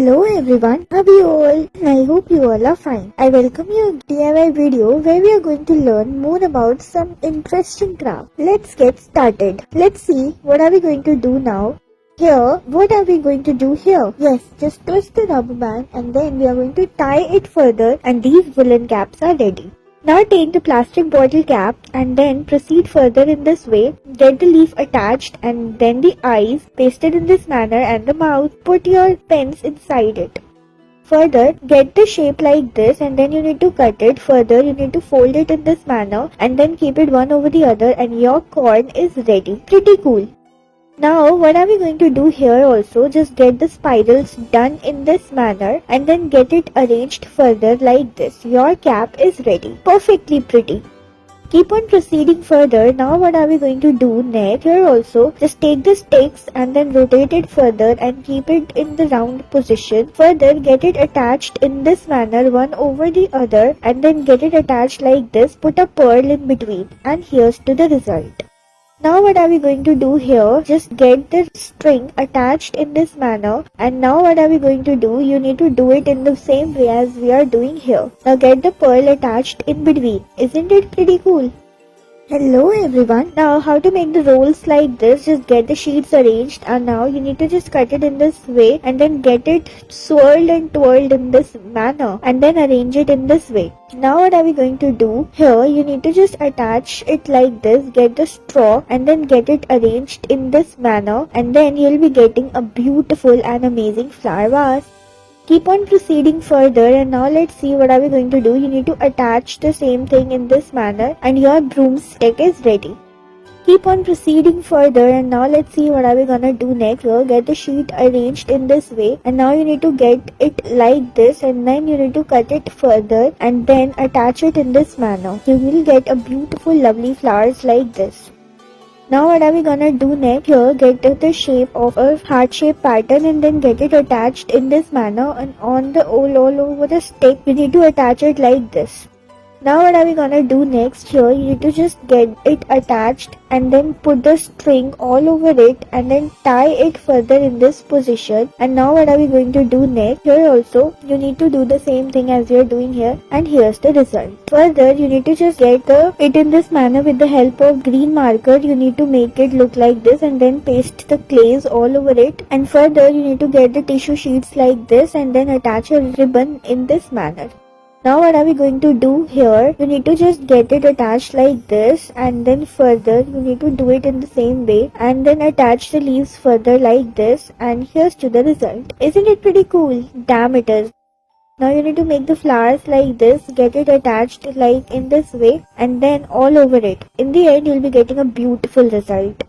Hello everyone, how are you all? I hope you all are fine. I welcome you to DIY video where we are going to learn more about some interesting craft. Let's get started. Let's see what are we going to do now. Here, what are we going to do here? Yes, just twist the rubber band and then we are going to tie it further and these woolen caps are ready. Now take the plastic bottle cap and then proceed further in this way. Get the leaf attached and then the eyes pasted in this manner and the mouth. Put your pens inside it. Further, get the shape like this and then you need to cut it. Further, you need to fold it in this manner and then keep it one over the other and your corn is ready. Pretty cool. Now what are we going to do here also, just get the spirals done in this manner and then get it arranged further like this. Your cap is ready. Perfectly pretty. Keep on proceeding further. Now what are we going to do next? Here also just take the sticks and then rotate it further and keep it in the round position. Further get it attached in this manner one over the other and then get it attached like this. Put a pearl in between and here's to the result. Now what are we going to do here? Just get the string attached in this manner and now what are we going to do? You need to do it in the same way as we are doing here. Now get the pearl attached in between. Isn't it pretty cool? Hello everyone. Now how to make the rolls like this, just get the sheets arranged and now you need to just cut it in this way and then get it swirled and twirled in this manner and then arrange it in this way. Now what are we going to do? Here you need to just attach it like this, get the straw and then get it arranged in this manner and then you'll be getting a beautiful and amazing flower vase. Keep on proceeding further and now let's see what are we going to do. You need to attach the same thing in this manner and your broomstick is ready. Keep on proceeding further and now let's see what are we gonna do next. Here, get the sheet arranged in this way and now you need to get it like this and then you need to cut it further and then attach it in this manner. You will get a beautiful lovely flowers like this. Now what are we gonna do next? Here get the shape of a heart shape pattern and then get it attached in this manner and on the all over the stick we need to attach it like this. Now what are we gonna do next? Here you need to just get it attached and then put the string all over it and then tie it further in this position. And now what are we going to do next? Here also you need to do the same thing as we are doing here and here's the result. Further you need to just get it in this manner with the help of green marker. You need to make it look like this and then paste the clays all over it and further you need to get the tissue sheets like this and then attach a ribbon in this manner. Now what are we going to do here? You need to just get it attached like this and then further you need to do it in the same way and then attach the leaves further like this and here's to the result. Isn't it pretty cool? Damn it is. Now you need to make the flowers like this, get it attached like in this way and then all over it. In the end you'll be getting a beautiful result.